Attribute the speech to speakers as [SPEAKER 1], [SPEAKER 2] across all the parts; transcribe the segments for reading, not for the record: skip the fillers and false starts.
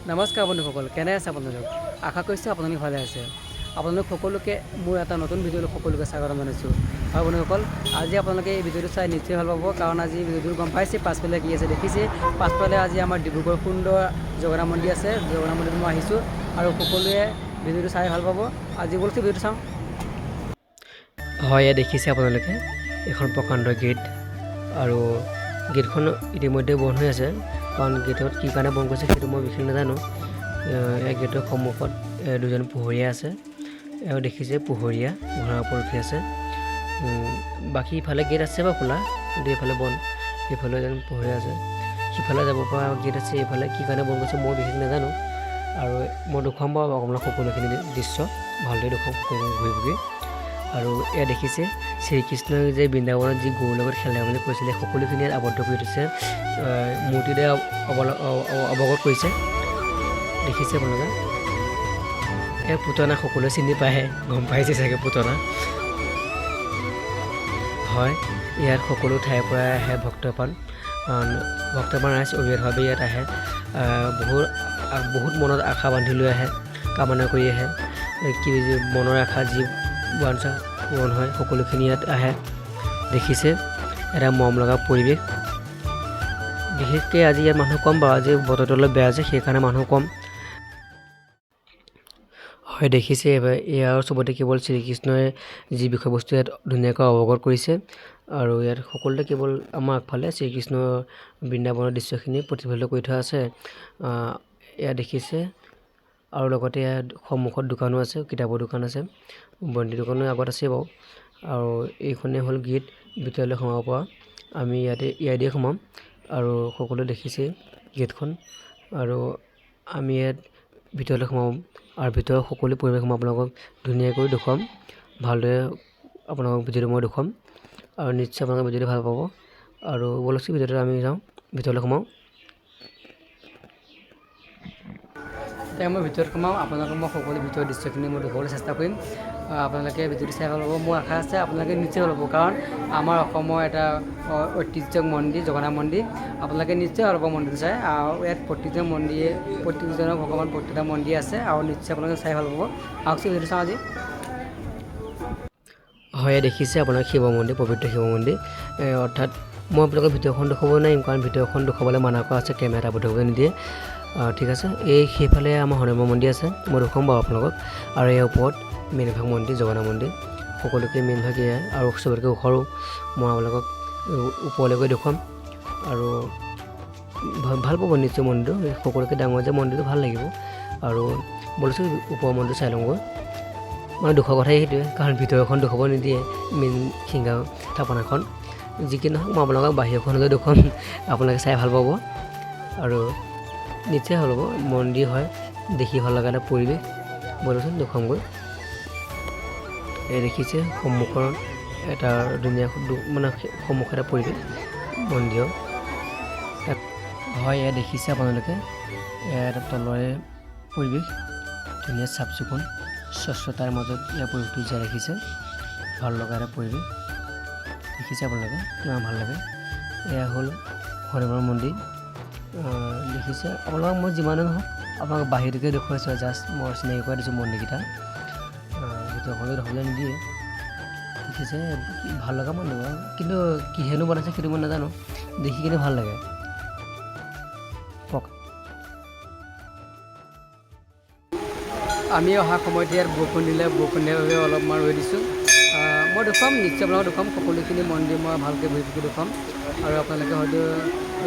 [SPEAKER 1] নমস্কাৰ বন্ধুসকল, কেনে আছে আপোনালোক? আশা কৰিছোঁ আপোনালোক ভালে আছে। আপোনালোক সকলোকে মোৰ এটা নতুন ভিডিঅ'লৈ সকলোকে স্বাগতম জনাইছোঁ। আৰু বন্ধুসকল, আজি আপোনালোকে এই ভিডিঅ'টো চাই নিশ্চয় ভাল পাব, কাৰণ আজি ভিডিঅ'টো গম পাইছে পাছফালে কি আছে দেখিছে। পাছফালে আজি আমাৰ ডিব্ৰুগড় সুন্দৰ জগন্নাথ মন্দিৰ আছে। জগন্নাথ মন্দিৰত মই আহিছোঁ আৰু সকলোৱে ভিডিঅ'টো চাই ভাল পাব। আজি বলছে ভিডিঅ'টো চাওঁ। হয়, দেখিছে আপোনালোকে এখন প্ৰকাণ্ড গেট, আৰু গেটখন ইতিমধ্যে বন্ধ হৈ আছে, কাৰণ গেটত কি কাৰণে বন্ধ কৰিছে সেইটো মই বিশেষ নাজানো। এই গেটৰ সন্মুখত দুজন পোহৰীয়া আছে, আৰু দেখিছে পোহৰীয়া ঘোঁৰাৰ ওপৰত উঠি আছে। বাকী ইফালে গেট আছে বা খোলা, কিন্তু এইফালে বন্ধ। সেইফালে এজন পোহৰীয়া আছে, সিফালে যাব পৰা গেট আছে। এইফালে কি কাৰণে বন্ধ কৰিছে মই বিশেষ নাজানো, আৰু মই দেখুৱাম বাৰু আপোনালোক সকলোখিনি দৃশ্য ভালদৰে দেখুৱাম সকলোখিনি ঘূৰি ঘূৰি। আৰু এয়া দেখিছে শ্ৰীকৃষ্ণই যে বৃন্দাবনত যি গৰুৰ লগত খেলে বুলি কৈছিলে, সকলোখিনি ইয়াত আবদ্ধ কৰি উঠিছে, মূৰ্তিৰে অৱগত কৰিছে। দেখিছে আপোনালোকে এই পুতনা সকলোৱে চিনি পায়, গম পাইছে চাগে পুতনা। হয়, ইয়াত সকলো ঠাইৰ পৰা আহে ভক্তপ্ৰাণ ৰাইজ অবিৰতভাৱে ইয়াত আহে। বহুত মনত আশা বান্ধি লৈ আহে, কামনা কৰি আহে। কি মনৰ আশা যি বাঞ্ছা পূৰণ হয়, সকলোখিনি ইয়াত আহে। দেখিছে এটা মৰম লগা পৰিৱেশ। বিশেষকৈ আজি ইয়াত মানুহ কম বাৰু, আজি বতৰটো অলপ বেয়া যে, সেইকাৰণে মানুহ কম। হয়, দেখিছে ইয়াৰ চবতে কেৱল শ্ৰীকৃষ্ণই যি বিষয়বস্তু ইয়াত ধুনীয়াকৈ অৱগত কৰিছে, আৰু ইয়াত সকলোতে কেৱল আমাৰ আগফালে শ্ৰীকৃষ্ণৰ বৃন্দাবনৰ দৃশ্যখিনি প্ৰতিফলিত কৰি থোৱা আছে। ইয়াত দেখিছে, আৰু লগতে ইয়াত সন্মুখত দোকানো আছে, কিতাপৰ দোকান আছে, বন্তি দোকানো আগত আছে বাৰু। আৰু এইখনেই হ'ল গেট ভিতৰলৈ সোমাব পৰা। আমি ইয়াতে সোমাম, আৰু সকলোৱে দেখিছে গেটখন, আৰু আমি ইয়াত ভিতৰলৈ সোমাম, আৰু ভিতৰৰ সকলো পৰিৱেশ মই আপোনালোকক ধুনীয়াকৈ দেখুৱাম। ভালদৰে আপোনালোকক ভিডিঅ'টো মই দেখুৱাম, আৰু নিশ্চয় আপোনালোকে ভিডিঅ'টো ভাল পাব। আৰু বলকচোন ভিডিঅ'টো আমি যাওঁ, ভিতৰলৈ সোমাওঁ। এতিয়া মই ভিতৰত সোমাওঁ, আপোনালোকক মই সকলো ভিতৰৰ দৃশ্যখিনি মই দেখুৱাবলৈ চেষ্টা কৰিম। আপোনালোকে ভিডিঅ'টো চাই ভাল পাব, মোৰ আশা আছে আপোনালোকে নিশ্চয় ভাল পাব, কাৰণ আমাৰ অসমৰ এটা ঐতিহ্যক মন্দিৰ জগন্নাথ মন্দিৰ। আপোনালোকে নিশ্চয় ভাল পাব মন্দিৰটো চাই। আৰু ইয়াত প্ৰত্যেকজনৰ ভগৱান প্ৰত্যেকটা মন্দিৰ আছে, আৰু নিশ্চয় আপোনালোকে চাই ভাল পাব। আহকচোন ভিডিঅ'টো চাওঁ আজি। হয়, দেখিছে আপোনাৰ শিৱ মন্দিৰ, পবিত্ৰ শিৱ মন্দিৰ। অৰ্থাৎ মই আপোনালোকৰ ভিডিঅ'খন দেখুৱাব নোৱাৰিম, কাৰণ ভিডিঅ'খন দেখুৱাবলৈ মানা কৰা আছে, কেমেৰাত আবদ্ধ কৰিবলৈ নিদিয়ে। ঠিক আছে, সেইফালে আমাৰ হনুমান মন্দিৰ আছে, মই দেখুৱাম বাৰু আপোনালোকক। আৰু ইয়াৰ ওপৰত মেইনভাগ মন্দিৰ জগন্নাথ মন্দিৰ, সকলোকে মেইনভাগ এয়াই, আৰু চবতকৈ ওখৰো। মই আপোনালোকক ওপৰলৈ গৈ দেখুৱাম, আৰু ভাল পাব নিশ্চয় মন্দিৰটো। সকলোকে ডাঙৰ যে মন্দিৰটো ভাল লাগিব। আৰু বলচোন ওপৰৰ মন্দিৰটো চাই লওঁগৈ। মানে দুখৰ কথাই সেইটোৱে, কাৰণ ভিতৰখন দেখুৱাব নিদিয়ে, মেইন সিংহা থাপনাখন। যি কি নহওক, মই আপোনালোকক বাহিৰখন হ'লেও দেখুৱাম, আপোনালোকে চাই ভাল পাব, আৰু নিশ্চয় ভাল পাব। মন্দিৰ হয়, দেখি ভাল লগা এটা পৰিৱেশ। বলচোন দেখুৱামগৈ। এই দেখিছে সন্মুখৰ এটা ধুনীয়া মানে সন্মুখৰ এটা পৰিৱেশ মন্দিৰৰ। হয়, এয়া দেখিছে আপোনালোকে, এটা তলৰে পৰিৱেশ, ধুনীয়া চাফ চিকুণ স্বচ্ছতাৰ মাজত ইয়াৰ পৰিৱেশটো জীয়াই ৰাখিছে। ভাল লগা এটা পৰিৱেশ, দেখিছে আপোনালোকে কিমান ভাল লাগে। এয়া হ'ল হনুমান মন্দিৰ। দেখিছে আপোনালোকক মই যিমানে নহওক আপোনালোকক বাহিৰটোকে দেখুৱাইছোঁ, জাষ্ট মই চিনাকি কৰাই দিছোঁ মন্দিৰকেইটা, ভিতৰখনলৈ দেখুৱাবলৈ নিদিয়ে। দেখিছে ভাল লগা মন্দিৰ বাৰু, কিন্তু কিহেনো বনাইছে সেইটো মই নাজানো, দেখি কিনে ভাল লাগে। আমি অহা সময়ত ইয়াত বৰষুণ দিলে, বৰষুণ দিয়াৰ বাবে অলপমান ৰৈ দিছোঁ। মই দেখুৱাম, নিশ্চয় আপোনালোকক দেখুৱাম, সকলোখিনি মন্দিৰ মই ভালকৈ ঘূৰি ফুৰি দেখুৱাম, আৰু আপোনালোকে হয়তো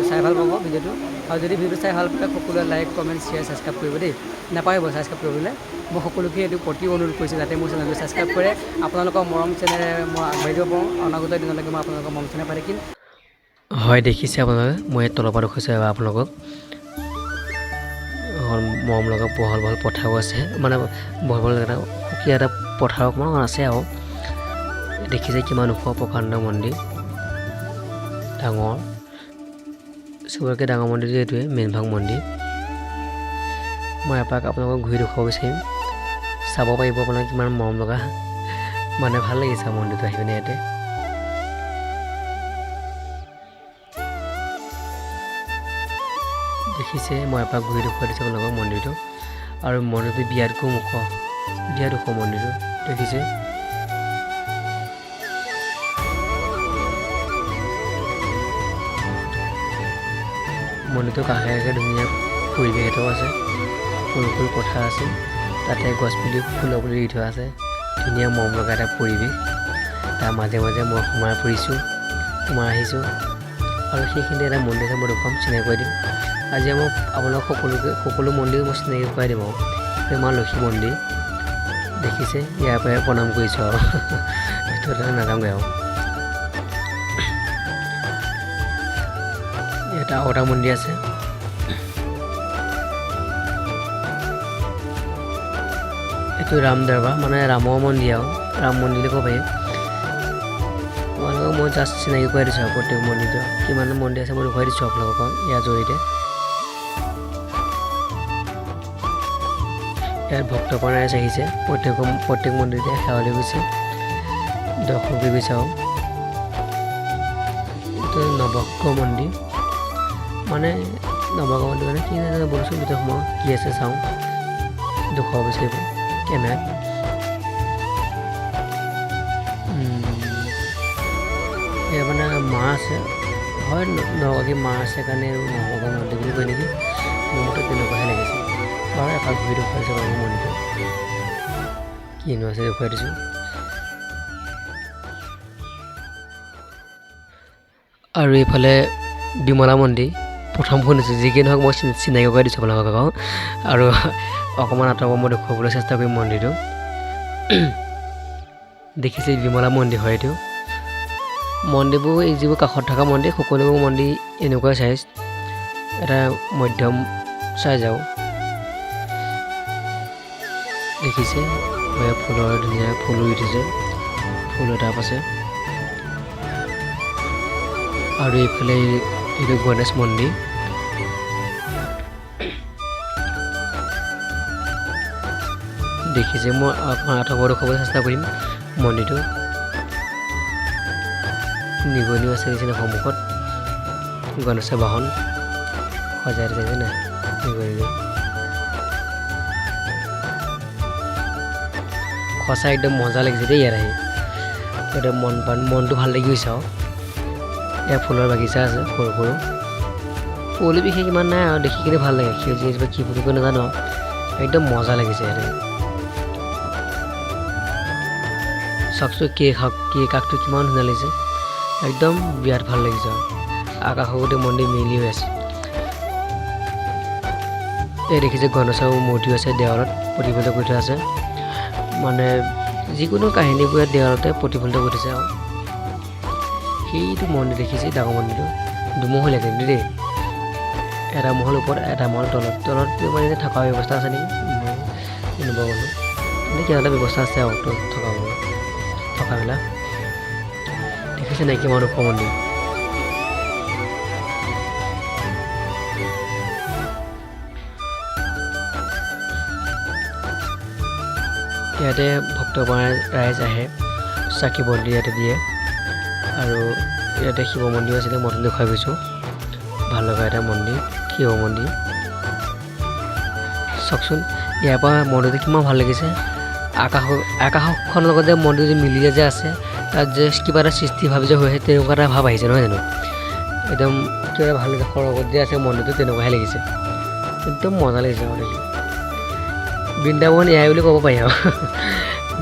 [SPEAKER 1] চাই ভাল পাব ভিডিঅ'টো। আৰু যদি ভিডিঅ'টো চাই ভাল পায়, সকলোৱে লাইক কমেণ্ট শ্বেয়াৰ ছাবস্ক্ৰাইব কৰিব দেই, নাপাহৰিব ছাবস্ক্ৰাইব কৰিবলৈ। মই সকলোকে এইটো প্ৰতি অনুৰোধ কৰিছোঁ, যাতে মোৰ চেনেলটো ছাবস্ক্ৰাইব কৰে। আপোনালোকৰ মৰম চেনেলে মই আগবাঢ়ি দিব পাৰোঁ, অনাগত দিনলৈকে মই আপোনালোকৰ মৰম চেনেল পাই থাকিম। হয়, দেখিছে আপোনালোকে, মই ইয়াত তলৰ পৰা দেখুৱাইছোঁ আপোনালোকক। মৰম লগা বহল বহল পথাৰো আছে, মানে বহল বহল এটা সুকীয়া এটা পথাৰ অকণমান আছে। আৰু দেখিছে কিমান ওখ প্ৰকাণ্ড মন্দিৰ, ডাঙৰ, চবতকৈ ডাঙৰ মন্দিৰটো এইটোৱে মেইনভাগ মন্দিৰ। মই এপাক আপোনালোকক ঘূৰি দেখুৱাব বিচাৰিম, চাব পাৰিব আপোনালোকে কিমান মৰম লগা, মানে ভাল লাগিছে মন্দিৰটো আহি পিনে ইয়াতে। দেখিছে মই এপাক ঘূৰি দেখুৱাই দিছোঁ আপোনালোকক মন্দিৰটো আৰু মন্দিৰটো বিৰাটকৈ ওখ মন্দিৰটো দেখিছে মন্দিৰটো কাষে কাষে ধুনীয়া পৰিৱেশ এটাও আছে সৰু সৰু পথাৰ আছে তাতে গছপুলি ফুলৰ পুলি দি থোৱা আছে ধুনীয়া মৰম লগা এটা পৰিৱেশ তাৰ মাজে মাজে মই সোমাই আহিছোঁ আৰু সেইখিনি এটা মন্দিৰ মই দেখুৱাম চিনাকি কৰি দিম আজি মই আপোনালোক সকলো মন্দিৰ মই চিনাকি কৰাই দিম আৰু এই মা লক্ষী মন্দিৰ দেখিছে ইয়াৰ পৰাই প্ৰণাম কৰিছোঁ আৰু ভিতৰলৈ নাযাওঁগৈ আৰু এটা আৰু এটা মন্দিৰ আছে এইটো ৰাম দৰবাৰ মানে ৰামৰ মন্দিৰ আৰু ৰাম মন্দিৰ ক'ব পাৰি আপোনালোকক মই জাষ্ট চিনাকি কৰাই দিছোঁ আৰু প্ৰত্যেক মন্দিৰটো কিমান মন্দিৰ আছে মই দেখুৱাই দিছোঁ আপোনালোকক ইয়াৰ জৰিয়তে ইয়াত ভক্তপ্ৰাণ ৰাইজ আহিছে প্ৰত্যেক মন্দিৰতে সেৱালৈ গৈছে দৰ্শন কৰি গৈছে আৰু এইটো নৱগ্ৰহ মন্দিৰ মানে নৱগ্ৰহ মন্দিৰ মানে কি নাজানো বলচোন ভিতৰত সোমাওঁ কি আছে চাওঁ দেখুৱাব বিচাৰিব কেমেৰাত এয়া মানে মা আছে হয় নগৰাকী মা আছে কাৰণে নৱগ্ৰহ মন্দিৰ বুলি কয় নেকি মোৰ মতে তেনেকুৱাহে লাগিছে বাৰু এপাক ঘূৰি দেখুৱাই দিছোঁ বাৰু মন্দিৰটো কিনো আছে দেখুৱাই দিছোঁ আৰু এইফালে বিমলা মন্দিৰ প্ৰথম শুনিছোঁ যিকি নহওক মই চিনাকি কৰাই দিছোঁ আপোনালোকক আৰু অকণমান আঁতৰৰ পৰা মই দেখুৱাবলৈ চেষ্টা কৰিম মন্দিৰটো দেখিছে বিমলা মন্দিৰ হয় এইটো মন্দিৰবোৰ এই যিবোৰ কাষত থকা মন্দিৰ সকলোবোৰ মন্দিৰ এনেকুৱাই চাইজ এটা মধ্যম চাইজ আৰু দেখিছে ফুলৰ ধুনীয়া ফুল ৰুই উঠিছে ফুল এটা আছে আৰু এইফালে এইটো গণেশ মন্দিৰ দেখিছে মই আঁতৰৰ দেখুৱাবলৈ চেষ্টা কৰিম মন্দিৰটো নিগনিও আছে নিচিনা সন্মুখত গণেশৰ বাহন সজাই দিছে নাই নিগনি সঁচা একদম মজা লাগিছে দেই ইয়াত আহি একদম মনটো ভাল লাগি গৈছে আৰু ইয়াৰ ফুলৰ বাগিচা আছে সৰু সৰু ফুল বিশেষ ইমান নাই আৰু দেখি কিনে ভাল লাগে সেউজীয়া কি ফুল কৈ নাজানো একদম মজা লাগিছে ইয়াতে চাওকচোন কাষটো কিমান ধুনীয়া লাগিছে একদম বিৰাট ভাল লাগিছে আকাশৰ গোটেই মন্দিৰ মিলি হৈ আছে এই দেখিছে গণেশৰ মূৰ্তিও আছে দেৱালত প্ৰতিফলিত কৰি থোৱা আছে মানে যিকোনো কাহিনীবোৰে দেৱালতে প্ৰতিফলিত কৰি থৈছে আৰু সেইটো মন্দিৰ দেখিছে ডাঙৰ মন্দিৰটো দুমহলীয়া লাগে কিন্তু দেই এটা মহল ওপৰত এটা মহল তলত মানে থকা ব্যৱস্থা আছে নেকি এনেকুৱা মানুহ মানে কিবা এটা ব্যৱস্থা আছে আৰু থকাবিলাক দেখিছে নাই কিমান ওখ মন্দিৰ ইয়াতে ভক্তপ্ৰাণ ৰাইজ আহে চাকি বন্তি ইয়াতে দিয়ে আৰু ইয়াতে শিৱ মন্দিৰ আছিলে মই দেখুৱাই গৈছোঁ ভাল লগা এটা মন্দিৰ শিৱ মন্দিৰ চাওকচোন ইয়াৰ পৰা মন্দিৰটো কিমান ভাল লাগিছে আকাশখনৰ লগত যে মন্দিৰটো মিলি যে আছে তাত যে কিবা এটা সৃষ্টি ভাৱ যে হৈ তেনেকুৱা এটা ভাৱ আহিছে নহয় জানো একদম কিবা ভাল লাগিছে সৰগত যে আছে মন্দিৰটো তেনেকুৱাহে লাগিছে একদম মজা লাগিছে আৰু দেখি বৃন্দাবন এয়াই বুলি ক'ব পাৰি আৰু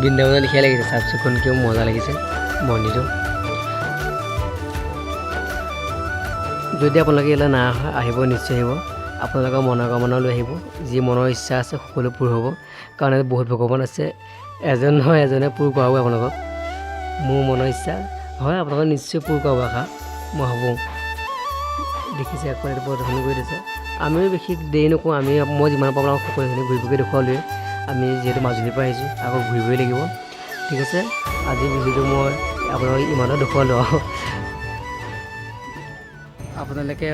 [SPEAKER 1] বৃন্দাবনৰ লিখিয়া লাগিছে চাফ চিকুণকৈও মজা লাগিছে মন্দিৰটো যদি আপোনালোকে ইয়ালৈ না আহিব নিশ্চয় আহিব আপোনালোকৰ মনৰ কামনা লৈ আহিব যি মনৰ ইচ্ছা আছে সকলো পূৰ হ'ব কাৰণ ইয়াত বহুত ভগৱান আছে এজন নহয় এজনে পূৰ কৰাব আপোনালোকক মোৰ মনৰ ইচ্ছা হয় আপোনালোকক নিশ্চয় পূৰ কৰাব আশা মই ভাবোঁ দেখিছে আকৌ ইয়াত প্ৰদৰ্শন কৰি দিছে আমিও বিশেষ দেৰি নকৰোঁ মই যিমান পাৰোঁ আপোনালোকক সকলোখিনি ঘূৰি পকি দেখুৱালোৱে আমি যিহেতু মাজুলীৰ পৰা আহিছোঁ আকৌ ঘূৰিবই লাগিব ঠিক আছে আজি ভিডিঅ'টো মই আপোনালোকক ইমানো দেখুৱালোঁ আৰু আপোনালোকে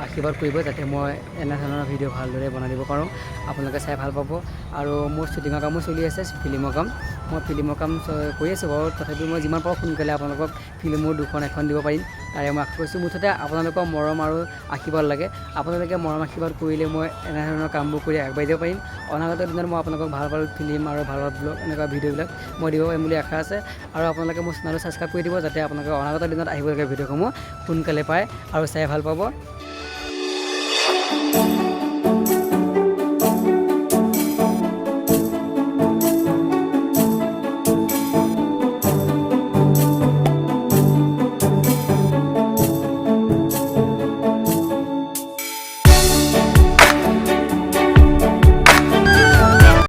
[SPEAKER 1] আশীৰ্বাদ কৰিব যাতে মই এনেধৰণৰ ভিডিঅ' ভালদৰে বনাই দিব পাৰোঁ আপোনালোকে চাই ভাল পাব আৰু মোৰ শ্বুটিঙৰ কামো চলি আছে ফিল্মৰ কাম
[SPEAKER 2] মই ফিল্মৰ কাম কৰি আছোঁ বাৰু, তথাপিও মই যিমান পাৰোঁ সোনকালে আপোনালোকক ফিল্মৰ 2খন 1খন দিব পাৰিম। তাৰে মই আশা কৰিছোঁ। মুঠতে আপোনালোকৰ মৰম আৰু আশীৰ্বাদ লাগে। আপোনালোকে মৰম আশীৰ্বাদ কৰিলে মই এনেধৰণৰ কামবোৰ কৰি আগবাঢ়ি যাব পাৰিম। অনাগত দিনত মই আপোনালোকক ভাল ভাল ফিল্ম আৰু ভাল ভাল ব্লগ এনেকুৱা ভিডিঅ'বিলাক মই দিব পাৰিম বুলি আশা আছে। আৰু আপোনালোকে মোৰ চেনেলটো ছাবস্ক্ৰাইব কৰি দিব, যাতে আপোনালোকে অনাগত দিনত আহিবলগীয়া ভিডিঅ'সমূহ সোনকালে পায় আৰু চাই ভাল পাব।